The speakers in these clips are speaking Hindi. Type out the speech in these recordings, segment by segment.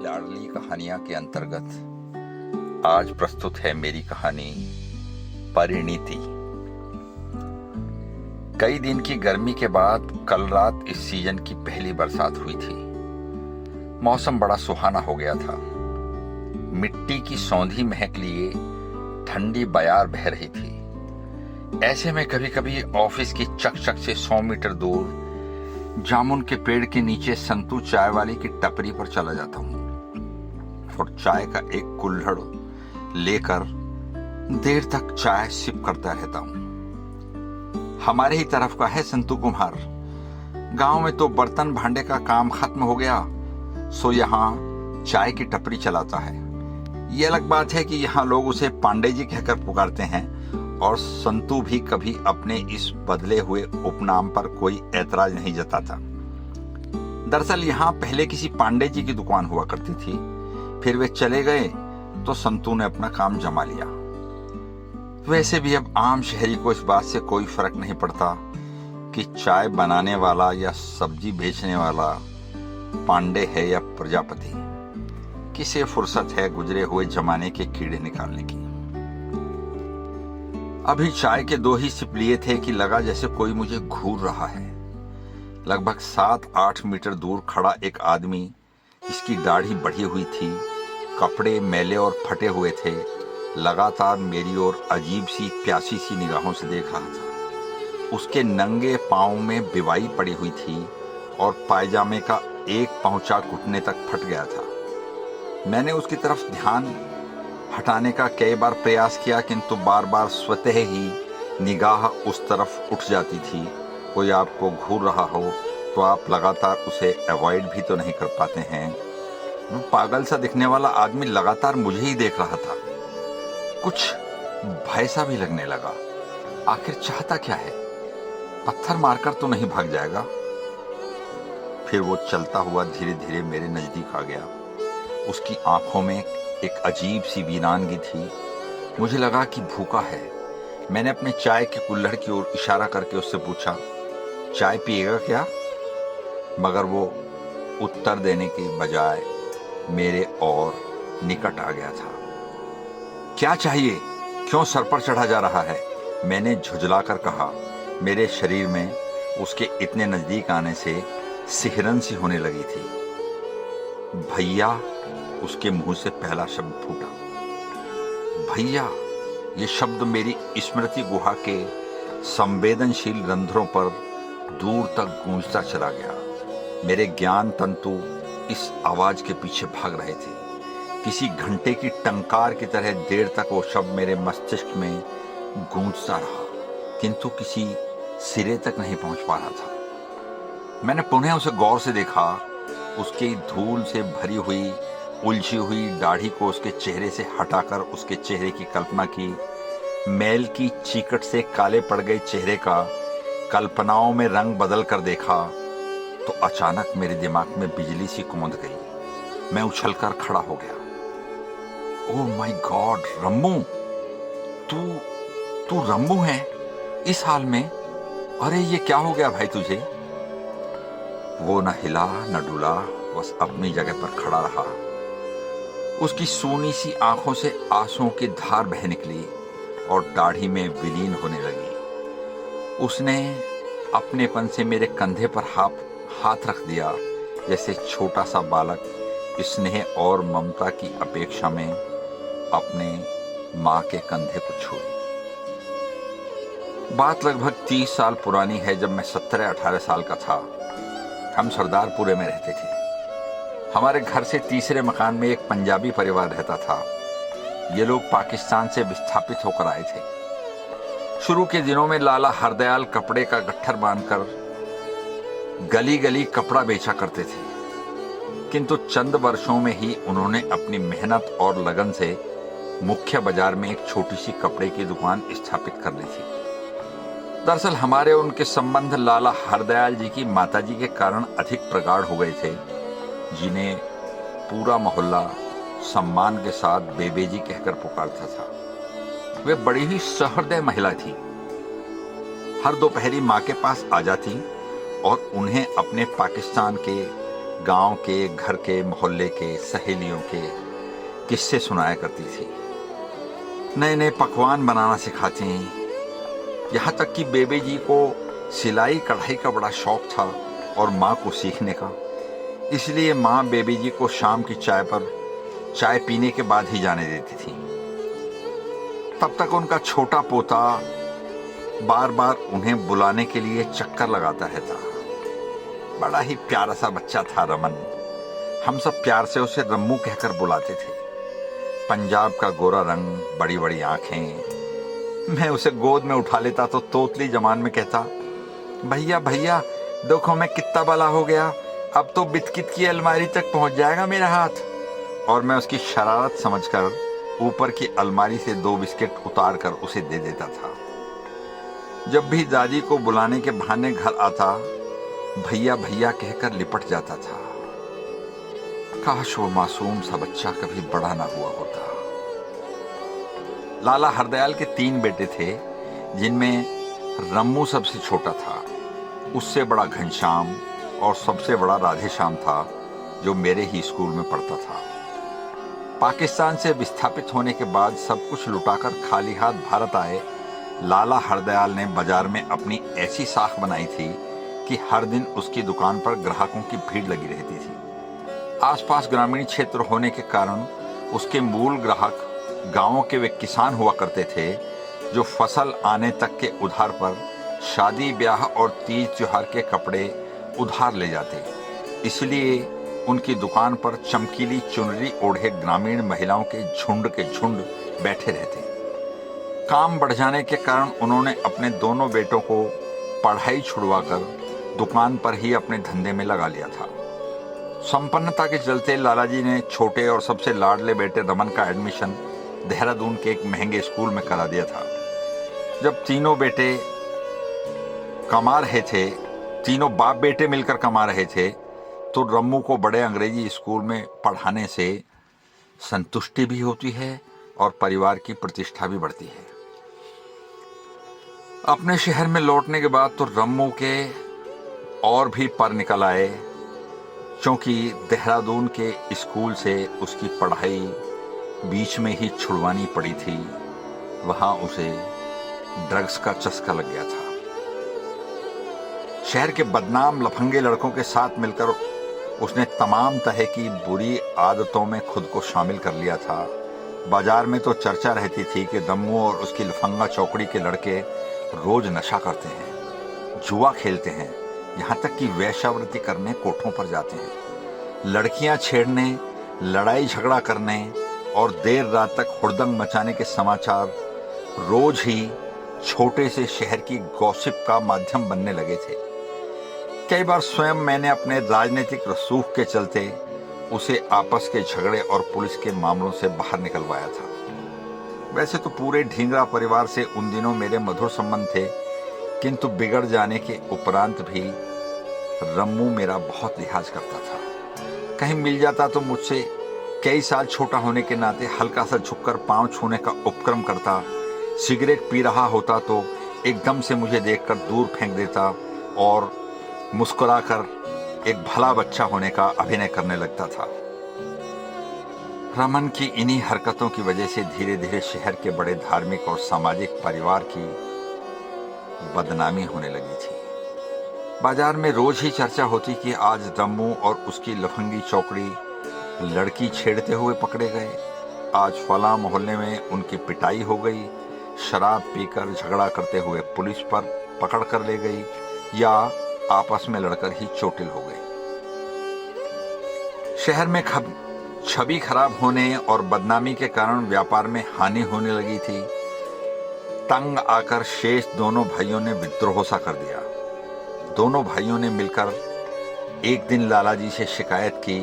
लाडली कहानियां के अंतर्गत आज प्रस्तुत है मेरी कहानी परिणीति। कई दिन की गर्मी के बाद कल रात इस सीजन की पहली बरसात हुई थी। मौसम बड़ा सुहाना हो गया था। मिट्टी की सौंधी महक लिए ठंडी बयार बह रही थी। ऐसे में कभी कभी ऑफिस की चकचक से 100 मीटर दूर जामुन के पेड़ के नीचे संतू चाय वाली की टपरी पर चला जाता हूँ और चाय का एक कुल्हड़ लेकर देर तक चाय सिप करता रहता हूँ। हमारे ही तरफ का है संतू कुम्हार। गांव में तो बर्तन भांडे का काम खत्म हो गया, सो यहाँ चाय की टपरी चलाता है। ये अलग बात है कि यहाँ लोग उसे पांडे जी कहकर पुकारते हैं और संतू भी कभी अपने इस बदले हुए उपनाम पर कोई ऐतराज नहीं जताता। दरअसल यहाँ पहले किसी पांडे जी की दुकान हुआ करती थी, फिर वे चले गए तो संतू ने अपना काम जमा लिया। वैसे भी अब आम शहरी को इस बात से कोई फर्क नहीं पड़ता कि चाय बनाने वाला या सब्जी बेचने वाला पांडे है या प्रजापति। किसे फुर्सत है गुजरे हुए जमाने के कीड़े निकालने की। अभी चाय के 2 ही सिप लिए थे कि लगा जैसे कोई मुझे घूर रहा है। लगभग 7-8 मीटर दूर खड़ा एक आदमी, इसकी दाढ़ी बढ़ी हुई थी, कपड़े मैले और फटे हुए थे, लगातार मेरी ओर अजीब सी प्यासी सी निगाहों से देख रहा था। उसके नंगे पांव में बिवाई पड़ी हुई थी और पायजामे का एक पहुंचा घुटने तक फट गया था। मैंने उसकी तरफ ध्यान हटाने का कई बार प्रयास किया, किंतु बार बार स्वतः ही निगाह उस तरफ उठ जाती थी। कोई आपको घूर रहा हो तो आप लगातार उसे अवॉइड भी तो नहीं कर पाते हैं। वो पागल सा दिखने वाला आदमी लगातार मुझे ही देख रहा था। कुछ भय सा भी लगने लगा। आखिर चाहता क्या है? पत्थर मारकर तो नहीं भाग जाएगा? फिर वो चलता हुआ धीरे धीरे मेरे नजदीक आ गया। उसकी आंखों में एक अजीब सी वीरानगी थी। मुझे लगा कि भूखा है। मैंने अपने चाय के कुल्हड़ की ओर इशारा करके उससे पूछा, चाय पिएगा क्या? मगर वो उत्तर देने के बजाय मेरे और निकट आ गया था। क्या चाहिए? क्यों सर पर चढ़ा जा रहा है? मैंने झुंझलाकर कहा। मेरे शरीर में उसके इतने नजदीक आने से सिहरन सी होने लगी थी। भैया, उसके मुंह से पहला शब्द फूटा। भैया, ये शब्द मेरी स्मृति गुहा के संवेदनशील रंध्रों पर दूर तक गूंजता चला गया। मेरे ज्ञान तंतु इस आवाज के पीछे भाग रहे थे। किसी घंटे की टंकार की तरह देर तक वो शब्द मेरे मस्तिष्क में गूंजता रहा, किंतु किसी सिरे तक नहीं पहुंच पा रहा था। मैंने पुनः उसे गौर से देखा। उसकी धूल से भरी हुई उलझी हुई दाढ़ी को उसके चेहरे से हटाकर उसके चेहरे की कल्पना की। मैल की चीकट से काले पड़ गए चेहरे का कल्पनाओं में रंग बदल कर देखा तो अचानक मेरे दिमाग में बिजली सी कौंध गई। मैं उछलकर खड़ा हो गया। Oh my God, Rammu! तू रम्मू है इस हाल में? अरे ये क्या हो गया भाई तुझे? वो न हिला न डुला, बस अपनी जगह पर खड़ा रहा। उसकी सूनी सी आंखों से आंसुओं की धार बह निकली और दाढ़ी में विलीन होने लगी। उसने अपनेपन से मेरे कंधे पर हाथ रख दिया, जैसे छोटा सा बालक स्नेह और ममता की अपेक्षा में अपने माँ के कंधे को छुए। बात लगभग 30 साल पुरानी है, जब मैं 17-18 साल का था। हम सरदारपुरे में रहते थे। हमारे घर से तीसरे मकान में एक पंजाबी परिवार रहता था। ये लोग पाकिस्तान से विस्थापित होकर आए थे। शुरू के दिनों में लाला हरदयाल कपड़े का गट्ठर बांधकर गली गली कपड़ा बेचा करते थे, किंतु चंद वर्षों में ही उन्होंने अपनी मेहनत और लगन से मुख्य बाजार में एक छोटी सी कपड़े की दुकान स्थापित कर ली थी। दरअसल हमारे उनके संबंध लाला हरदयाल जी की माताजी के कारण अधिक प्रगाढ़ हो गए थे, जिन्हें पूरा मोहल्ला सम्मान के साथ बेबे जी कहकर पुकारता था। वे बड़ी ही सहृदय महिला थी। हर दोपहरी माँ के पास आ जाती और उन्हें अपने पाकिस्तान के गांव के, घर के, मोहल्ले के, सहेलियों के किस्से सुनाया करती थी। नए नए पकवान बनाना सिखाती, यहाँ तक कि बेबी जी को सिलाई कढ़ाई का बड़ा शौक था और माँ को सीखने का। इसलिए माँ बेबी जी को शाम की चाय पर चाय पीने के बाद ही जाने देती थी। तब तक उनका छोटा पोता बार बार उन्हें बुलाने के लिए चक्कर लगाता रहता। बड़ा ही प्यारा सा बच्चा था रमन। हम सब प्यार से उसे रम्मू कहकर बुलाते थे। पंजाब का गोरा रंग, बड़ी बड़ी आंखें। मैं उसे गोद में उठा लेता तो तोतली जबान में कहता, भैया भैया देखो मैं कितना बड़ा हो गया, अब तो बिस्किट की अलमारी तक पहुंच जाएगा मेरा हाथ। और मैं उसकी शरारत समझकर ऊपर की अलमारी से 2 बिस्किट उतार कर उसे दे देता था। जब भी दादी को बुलाने के बहाने घर आता, भैया भैया कहकर लिपट जाता था। काश वो मासूम सा बच्चा कभी बड़ा ना हुआ होता। लाला हरदयाल के 3 बेटे थे, जिनमें रम्मू सबसे छोटा था। उससे बड़ा घनश्याम और सबसे बड़ा राधेश्याम था, जो मेरे ही स्कूल में पढ़ता था। पाकिस्तान से विस्थापित होने के बाद सब कुछ लुटाकर खाली हाथ भारत आए लाला हरदयाल ने बाजार में अपनी ऐसी साख बनाई थी कि हर दिन उसकी दुकान पर ग्राहकों की भीड़ लगी रहती थी। आसपास ग्रामीण क्षेत्र होने के कारण उसके मूल ग्राहक गांवों के वे किसान हुआ करते थे, जो फसल आने तक के उधार पर शादी ब्याह और तीज त्योहार के कपड़े उधार ले जाते। इसलिए उनकी दुकान पर चमकीली चुनरी ओढ़े ग्रामीण महिलाओं के झुंड बैठे रहते। काम बढ़ जाने के कारण उन्होंने अपने दोनों बेटों को पढ़ाई छुड़वाकर दुकान पर ही अपने धंधे में लगा लिया था। संपन्नता के चलते लालाजी ने छोटे और सबसे लाडले बेटे रमन का एडमिशन देहरादून के एक महंगे स्कूल में करा दिया था। जब तीनों बेटे कमा रहे थे, तीनों बाप बेटे मिलकर कमा रहे थे, तो रम्मू को बड़े अंग्रेजी स्कूल में पढ़ाने से संतुष्टि भी होती है और परिवार की प्रतिष्ठा भी बढ़ती है। अपने शहर में लौटने के बाद तो रम्मू के और भी पर निकल आए, क्योंकि देहरादून के स्कूल से उसकी पढ़ाई बीच में ही छुड़वानी पड़ी थी। वहां उसे ड्रग्स का चस्का लग गया था। शहर के बदनाम लफंगे लड़कों के साथ मिलकर उसने तमाम तरह की बुरी आदतों में खुद को शामिल कर लिया था। बाजार में तो चर्चा रहती थी कि रम्मू और उसकी लफंगा चौकड़ी के लड़के रोज नशा करते हैं, जुआ खेलते हैं, यहाँ तक कि वेश्यावृत्ति करने कोठों पर जाते हैं। लड़कियां छेड़ने, लड़ाई झगड़ा करने और देर रात तक हुड़दंग मचाने के समाचार रोज ही छोटे से शहर की गॉसिप का माध्यम बनने लगे थे। कई बार स्वयं मैंने अपने राजनीतिक रसूख के चलते उसे आपस के झगड़े और पुलिस के मामलों से बाहर निकलवाया था। वैसे तो पूरे ढींगरा परिवार से उन दिनों मेरे मधुर संबंध थे, किंतु बिगड़ जाने के उपरांत भी रम्मू मेरा बहुत लिहाज करता था। कहीं मिल जाता तो मुझसे कई साल छोटा होने के नाते हल्का सा झुककर पांव छूने का उपक्रम करता। सिगरेट पी रहा होता तो एकदम से मुझे देखकर दूर फेंक देता और मुस्कुराकर एक भला बच्चा होने का अभिनय करने लगता था। रमन की इन्हीं हरकतों की वजह से धीरे धीरे शहर के बड़े धार्मिक और सामाजिक परिवार की बदनामी होने लगी थी। बाजार में रोज ही चर्चा होती कि आज रम्मू और उसकी लफंगी चौकड़ी लड़की छेड़ते हुए पकड़े गए, आज फला मोहल्ले में उनकी पिटाई हो गई, शराब पीकर झगड़ा करते हुए पुलिस पर पकड़ कर ले गई, या आपस में लड़कर ही चोटिल हो गए। शहर में छवि खराब होने और बदनामी के कारण व्यापार में हानि होने लगी थी। तंग आकर शेष दोनों भाइयों ने विद्रोह सा कर दिया। दोनों भाइयों ने मिलकर एक दिन लालाजी से शिकायत की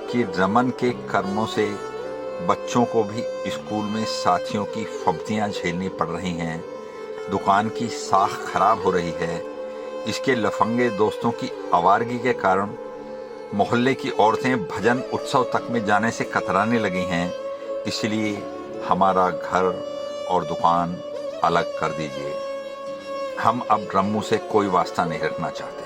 कि रमन के कर्मों से बच्चों को भी स्कूल में साथियों की फब्तियां झेलनी पड़ रही हैं, दुकान की साख खराब हो रही है, इसके लफंगे दोस्तों की आवारगी के कारण मोहल्ले की औरतें भजन उत्सव तक में जाने से कतराने लगी हैं, इसलिए हमारा घर और दुकान अलग कर दीजिए। हम अब रम्मू से कोई वास्ता नहीं रखना चाहते।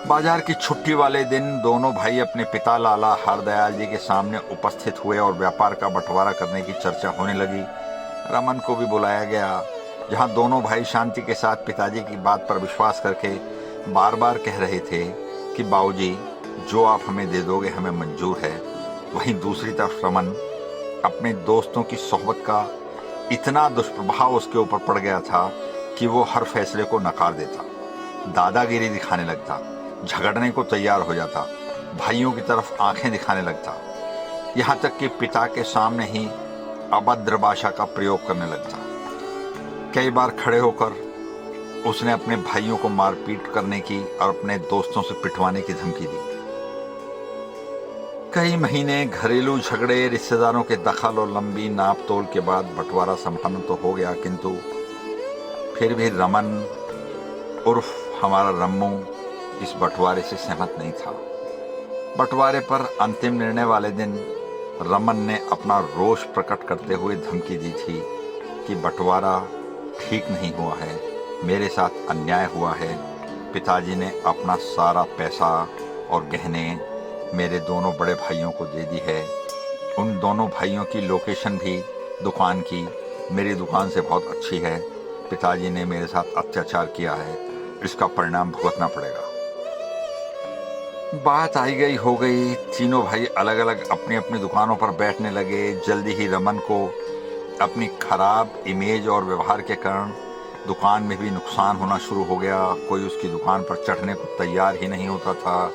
बाजार की छुट्टी वाले दिन दोनों भाई अपने पिता लाला हरदयाल जी के सामने उपस्थित हुए और व्यापार का बंटवारा करने की चर्चा होने लगी। रमन को भी बुलाया गया, जहां दोनों भाई शांति के साथ पिताजी की बात पर विश्वास करके बार बार कह रहे थे कि बाबूजी जो आप हमें दे दोगे हमें मंजूर है। वहीं दूसरी तरफ रमन अपने दोस्तों की सोहबत का इतना दुष्प्रभाव उसके ऊपर पड़ गया था कि वो हर फैसले को नकार देता, दादागिरी दिखाने लगता, झगड़ने को तैयार हो जाता, भाइयों की तरफ आंखें दिखाने लगता, यहाँ तक कि पिता के सामने ही अभद्र भाषा का प्रयोग करने लगता। कई बार खड़े होकर उसने अपने भाइयों को मारपीट करने की और अपने दोस्तों से पिटवाने की धमकी दी। कई महीने घरेलू झगड़े, रिश्तेदारों के दखल और लंबी नाप तोल के बाद बंटवारा संपन्न तो हो गया, किंतु फिर भी रमन उर्फ हमारा रम्मू इस बंटवारे से सहमत नहीं था। बंटवारे पर अंतिम निर्णय वाले दिन रमन ने अपना रोष प्रकट करते हुए धमकी दी थी कि बंटवारा ठीक नहीं हुआ है, मेरे साथ अन्याय हुआ है। पिताजी ने अपना सारा पैसा और गहने मेरे दोनों बड़े भाइयों को दे दी है। उन दोनों भाइयों की लोकेशन भी दुकान की मेरी दुकान से बहुत अच्छी है। पिताजी ने मेरे साथ अत्याचार किया है, इसका परिणाम भुगतना पड़ेगा। बात आई गई हो गई, तीनों भाई अलग अलग अपनी अपनी दुकानों पर बैठने लगे। जल्दी ही रमन को अपनी खराब इमेज और व्यवहार के कारण दुकान में भी नुकसान होना शुरू हो गया। कोई उसकी दुकान पर चढ़ने को तैयार ही नहीं होता था।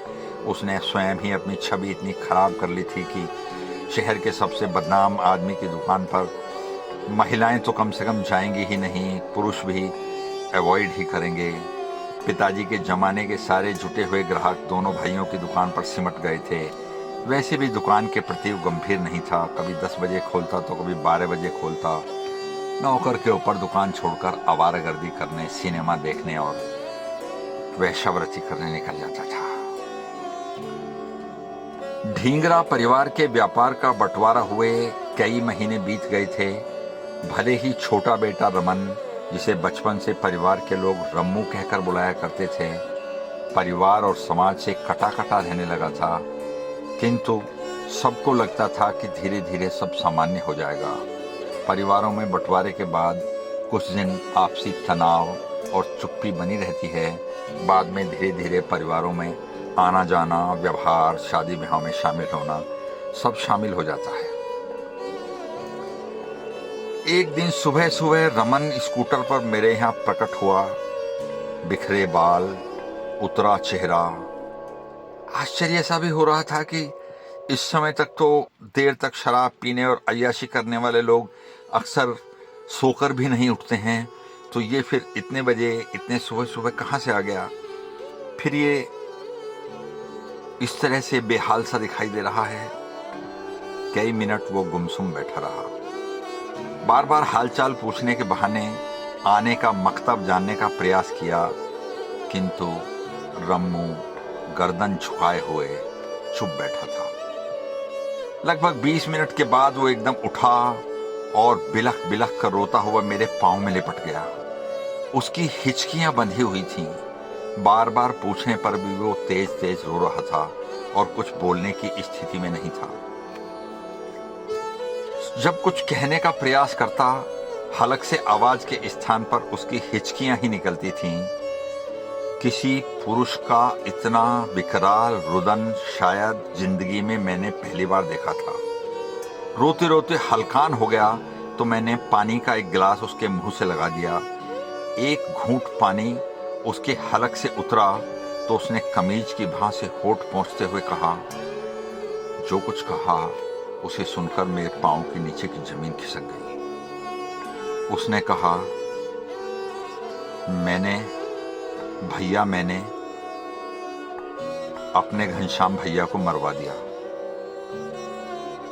उसने स्वयं ही अपनी छवि इतनी खराब कर ली थी कि शहर के सबसे बदनाम आदमी की दुकान पर महिलाएं तो कम से कम जाएंगी ही नहीं, पुरुष भी अवॉइड ही करेंगे। पिताजी के जमाने के सारे जुटे हुए ग्राहक दोनों भाइयों की दुकान पर सिमट गए थे। वैसे भी दुकान के प्रति गंभीर नहीं था, कभी 10 बजे खोलता तो कभी 12 बजे खोलता। नौकर के ऊपर दुकान छोड़कर आवारागर्दी करने, सिनेमा देखने और वेश्यावृत्ति करने निकल जाता था। ढींगरा परिवार के व्यापार का बंटवारा हुए कई महीने बीत गए थे। भले ही छोटा बेटा रमन, जिसे बचपन से परिवार के लोग रम्मू कहकर बुलाया करते थे, परिवार और समाज से कटा कटा रहने लगा था, किंतु सबको लगता था कि धीरे धीरे सब सामान्य हो जाएगा। परिवारों में बंटवारे के बाद कुछ दिन आपसी तनाव और चुप्पी बनी रहती है। बाद में धीरे धीरे परिवारों में आना जाना, व्यवहार, शादी ब्याह में शामिल होना सब शामिल हो जाता है। एक दिन सुबह सुबह रमन स्कूटर पर मेरे यहाँ प्रकट हुआ। बिखरे बाल, उतरा चेहरा। आश्चर्य सा भी हो रहा था कि इस समय तक तो देर तक शराब पीने और अय्याशी करने वाले लोग अक्सर सोकर भी नहीं उठते हैं, तो ये फिर इतने बजे इतने सुबह सुबह कहाँ से आ गया। फिर ये इस तरह से बेहाल सा दिखाई दे रहा है। कई मिनट वो गुमसुम बैठा रहा। बार बार हालचाल पूछने के बहाने आने का मकतब जानने का प्रयास किया, किंतु रम्मू गर्दन झुकाए हुए चुप बैठा था। लगभग 20 मिनट के बाद वो एकदम उठा और बिलख बिलख कर रोता हुआ मेरे पांव में लिपट गया। उसकी हिचकियां बंधी हुई थीं। बार बार पूछने पर भी वो तेज तेज रो रहा था और कुछ बोलने की स्थिति में नहीं था। जब कुछ कहने का प्रयास करता, हलक से आवाज के स्थान पर उसकी हिचकियां ही निकलती थीं। किसी पुरुष का इतना विकराल रुदन शायद जिंदगी में मैंने पहली बार देखा था। रोते रोते हलकान हो गया तो मैंने पानी का एक गिलास उसके मुंह से लगा दिया। एक घूंट पानी उसके हलक से उतरा तो उसने कमीज की भां से होठ पोंछते हुए कहा। जो कुछ कहा उसे सुनकर मेरे पांव के नीचे की जमीन खिसक गई। उसने कहा, मैंने अपने घनश्याम भैया को मरवा दिया।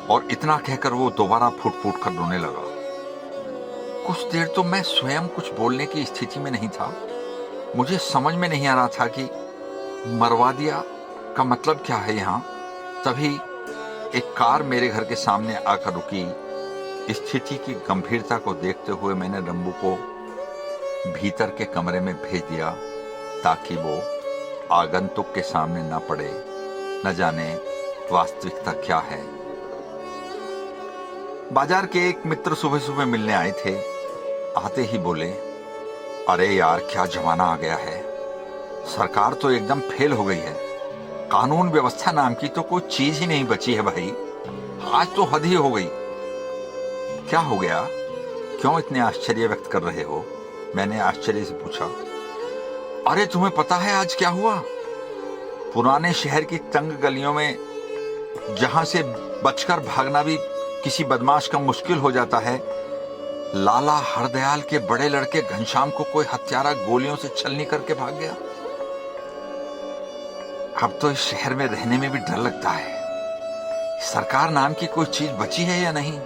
और इतना कहकर वो दोबारा फूट फूट कर रोने लगा। कुछ देर तो मैं स्वयं कुछ बोलने की स्थिति में नहीं था। मुझे समझ में नहीं आ रहा था कि मरवा दिया का मतलब क्या है यहाँ। तभी एक कार मेरे घर के सामने आकर रुकी। स्थिति की गंभीरता को देखते हुए मैंने रम्बू को भीतर के कमरे में भेज दिया ताकि वो आगंतुक के सामने न पड़े, न जाने वास्तविकता क्या है। बाजार के एक मित्र सुबह सुबह मिलने आए थे। आते ही बोले, अरे यार, क्या जमाना आ गया है। सरकार तो एकदम फेल हो गई है। कानून व्यवस्था नाम की तो कोई चीज ही नहीं बची है भाई। आज तो हद ही हो गई। क्या हो गया? क्यों इतने आश्चर्य व्यक्त कर रहे हो? मैंने आश्चर्य से पूछा। अरे तुम्हें पता है आज क्या हुआ? पुराने शहर की तंग गलियों में, जहां से बचकर भागना भी किसी बदमाश का मुश्किल हो जाता है, लाला हरदयाल के बड़े लड़के घनश्याम को कोई हत्यारा गोलियों से छलनी करके भाग गया। अब तो इस शहर में रहने में भी डर लगता है। सरकार नाम की कोई चीज बची है या नहीं?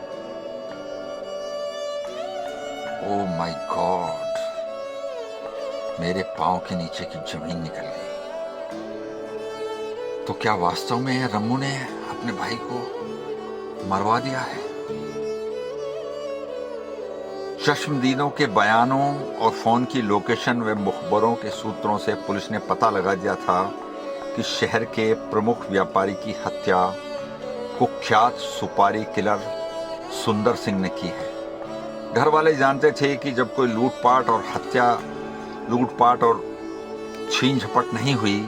ओ माय गॉड, मेरे पांव के नीचे की जमीन निकल गई। तो क्या वास्तव में रम्मू ने अपने भाई को मरवा दिया है? चश्मदीदों के बयानों और फोन की लोकेशन व मुखबरों के सूत्रों से पुलिस ने पता लगा दिया था कि शहर के प्रमुख व्यापारी की हत्या कुख्यात सुपारी किलर सुंदर सिंह ने की है। घर वाले जानते थे कि जब कोई लूटपाट और छीन झपट नहीं हुई,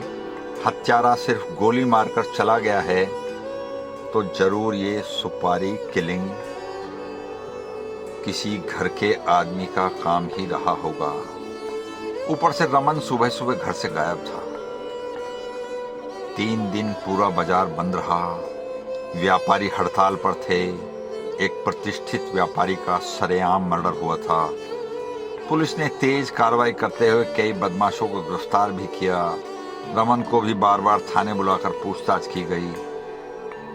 हत्यारा सिर्फ गोली मारकर चला गया है, तो जरूर ये सुपारी किलिंग किसी घर के आदमी का काम ही रहा होगा। ऊपर से रमन सुबह सुबह घर से गायब था। 3 दिन पूरा बाजार बंद रहा। व्यापारी हड़ताल पर थे। एक प्रतिष्ठित व्यापारी का सरेआम मर्डर हुआ था। पुलिस ने तेज कार्रवाई करते हुए कई बदमाशों को गिरफ्तार भी किया। रमन को भी बार बार थाने बुलाकर पूछताछ की गई,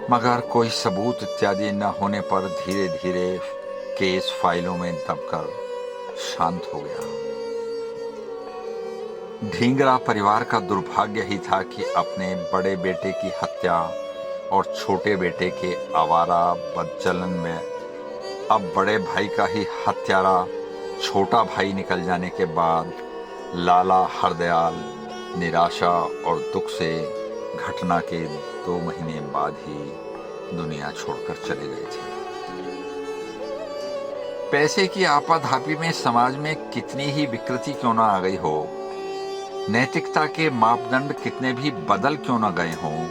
मगर कोई सबूत इत्यादि न होने पर धीरे धीरे केस फाइलों में दबकर शांत हो गया। ढींगरा परिवार का दुर्भाग्य ही था कि अपने बड़े बेटे की हत्या और छोटे बेटे के आवारा बदचलन में अब बड़े भाई का ही हत्यारा छोटा भाई निकल जाने के बाद लाला हरदयाल निराशा और दुख से घटना के 2 महीने बाद ही दुनिया छोड़कर चले गए थे। पैसे की आपाधापी में समाज में कितनी ही विकृति क्यों ना आ गई हो, नैतिकता के मापदंड कितने भी बदल क्यों ना गए हों,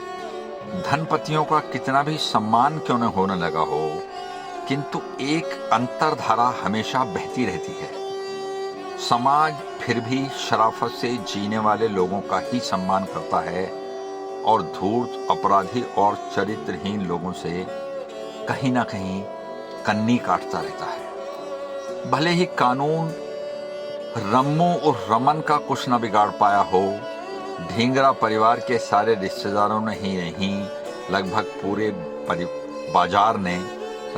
धनपतियों का कितना भी सम्मान क्यों न होने लगा हो, किंतु एक अंतरधारा हमेशा बहती रहती है। समाज फिर भी शराफत से जीने वाले लोगों का ही सम्मान करता है और धूर्त, अपराधी और चरित्रहीन लोगों से कहीं ना कहीं कन्नी काटता रहता है। भले ही कानून रम्मू और रमन का कुछ न बिगाड़ पाया हो, ढींगरा परिवार के सारे रिश्तेदारों ने ही नहीं, लगभग पूरे बाजार ने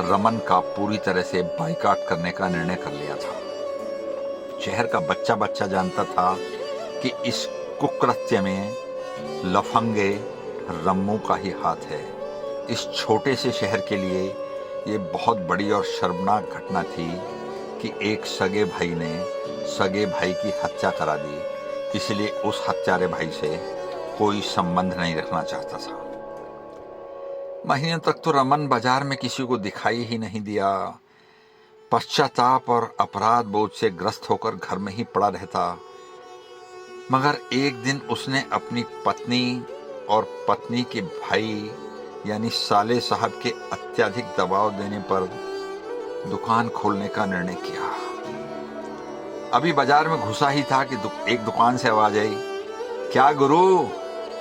रमन का पूरी तरह से बाइकाट करने का निर्णय कर लिया था। शहर का बच्चा बच्चा जानता था कि इस कुकृत्य में लफंगे रम्मू का ही हाथ है। इस छोटे से शहर के लिए ये बहुत बड़ी और शर्मनाक घटना थी कि एक सगे भाई ने सगे भाई की हत्या करा दी, इसलिए उस हत्यारे भाई से कोई संबंध नहीं रखना चाहता था। महीनों तक तो रमन बाजार में किसी को दिखाई ही नहीं दिया। पश्चाताप और अपराध बोझ से ग्रस्त होकर घर में ही पड़ा रहता। मगर एक दिन उसने अपनी पत्नी और पत्नी के भाई यानी साले साहब के अत्यधिक दबाव देने पर दुकान खोलने का निर्णय किया। अभी बाजार में घुसा ही था कि एक दुकान से आवाज आई, क्या गुरु,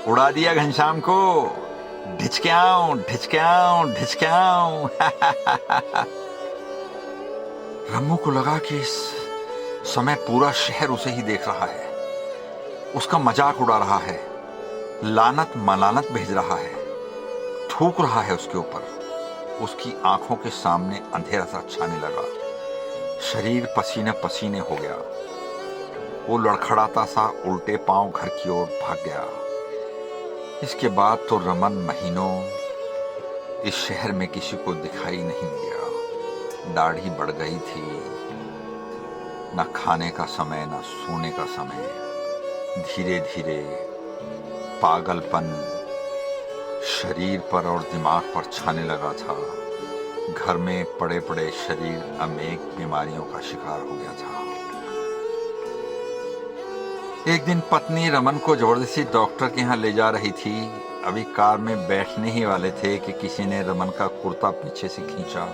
उड़ा दिया घनश्याम को? ढिचक्याऊं ढिचक्याऊं ढिचक्याऊं। रम्मू को लगा कि इस समय पूरा शहर उसे ही देख रहा है, उसका मजाक उड़ा रहा है, लानत मलानत भेज रहा है, थूक रहा है उसके ऊपर। उसकी आंखों के सामने अंधेरा सा छाने लगा। शरीर पसीने पसीने हो गया। वो लड़खड़ाता सा उल्टे पांव घर की ओर भाग गया। इसके बाद तो रमन महीनों इस शहर में किसी को दिखाई नहीं दिया। दाढ़ी बढ़ गई थी, न खाने का समय न सोने का समय। धीरे धीरे पागलपन शरीर पर और दिमाग पर छाने लगा था। घर में पड़े पड़े शरीर अनेक बीमारियों का शिकार हो गया था। एक दिन पत्नी रमन को जबरदस्ती डॉक्टर के यहाँ ले जा रही थी। अभी कार में बैठने ही वाले थे कि किसी ने रमन का कुर्ता पीछे से खींचा।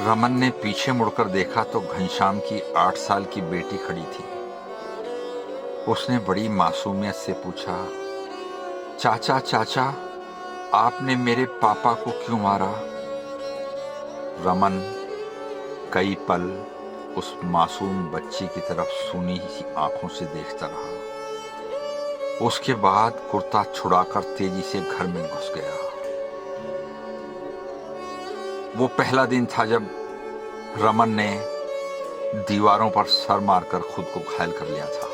रमन ने पीछे मुड़कर देखा तो घनश्याम की 8 साल की बेटी खड़ी थी। उसने बड़ी मासूमियत से पूछा, चाचा चाचा, आपने मेरे पापा को क्यों मारा? रमन कई पल उस मासूम बच्ची की तरफ सूनी सी आंखों से देखता रहा। उसके बाद कुर्ता छुड़ाकर तेजी से घर में घुस गया। वो पहला दिन था जब रमन ने दीवारों पर सर मारकर खुद को घायल कर लिया था।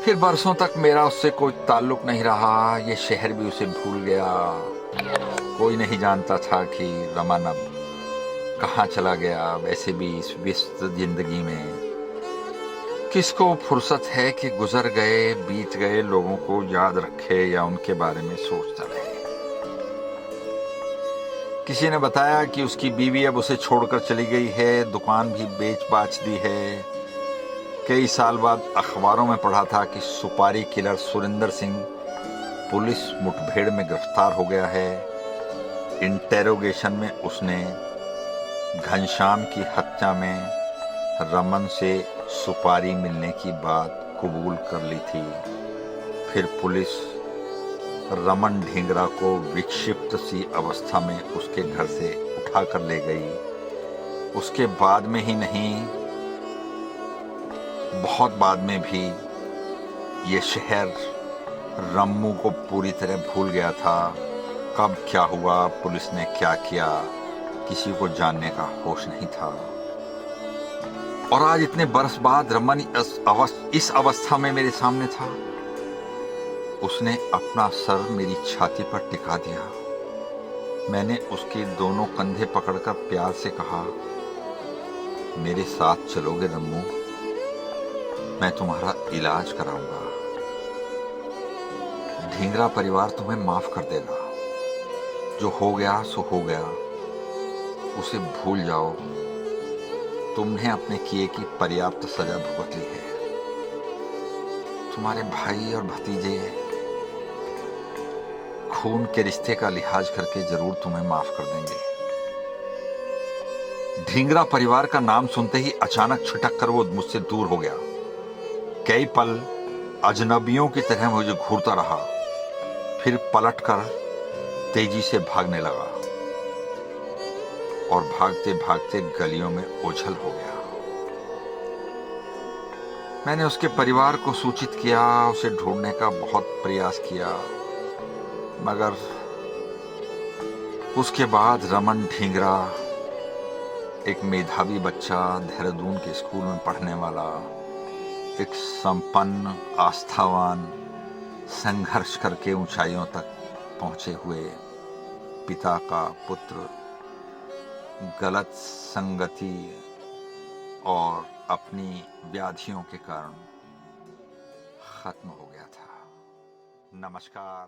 फिर बरसों तक मेरा उससे कोई ताल्लुक नहीं रहा। ये शहर भी उसे भूल गया। कोई नहीं जानता था कि रमन अब कहाँ चला गया। वैसे भी इस व्यस्त जिंदगी में किसको फुर्सत है कि गुजर गए बीत गए लोगों को याद रखे या उनके बारे में सोचता रहे। किसी ने बताया कि उसकी बीवी अब उसे छोड़कर चली गई है, दुकान भी बेच बाच दी है। कई साल बाद अखबारों में पढ़ा था कि सुपारी किलर सुरेंद्र सिंह पुलिस मुठभेड़ में गिरफ्तार हो गया है। इंटेरोगेशन में उसने घनश्याम की हत्या में रमन से सुपारी मिलने की बात कबूल कर ली थी। फिर पुलिस रमन ढींगरा को विक्षिप्त सी अवस्था में उसके घर से उठा कर ले गई। उसके बाद में ही नहीं, बहुत बाद में भी ये शहर रम्मू को पूरी तरह भूल गया था। कब क्या हुआ, पुलिस ने क्या किया, किसी को जानने का होश नहीं था। और आज इतने बरस बाद रमन इस अवस्था में मेरे सामने था। उसने अपना सर मेरी छाती पर टिका दिया। मैंने उसके दोनों कंधे पकड़कर प्यार से कहा, मेरे साथ चलोगे रम्मू? मैं तुम्हारा इलाज कराऊंगा। ढींगरा परिवार तुम्हें माफ कर देगा। जो हो गया सो हो गया, उसे भूल जाओ। तुमने अपने किए की पर्याप्त सजा भुगत ली है। तुम्हारे भाई और भतीजे खून के रिश्ते का लिहाज करके जरूर तुम्हें माफ कर देंगे। ढींगरा परिवार का नाम सुनते ही अचानक छिटक कर वो मुझसे दूर हो गया। कई पल अजनबियों की तरह मुझे घूरता रहा, फिर पलटकर तेजी से भागने लगा और भागते भागते गलियों में ओझल हो गया। मैंने उसके परिवार को सूचित किया, उसे ढूंढने का बहुत प्रयास किया, मगर उसके बाद रमन ढींगरा, एक मेधावी बच्चा, देहरादून के स्कूल में पढ़ने वाला, एक संपन्न, आस्थावान, संघर्ष करके ऊंचाइयों तक पहुंचे हुए पिता का पुत्र गलत संगति और अपनी व्याधियों के कारण खत्म हो गया था। नमस्कार।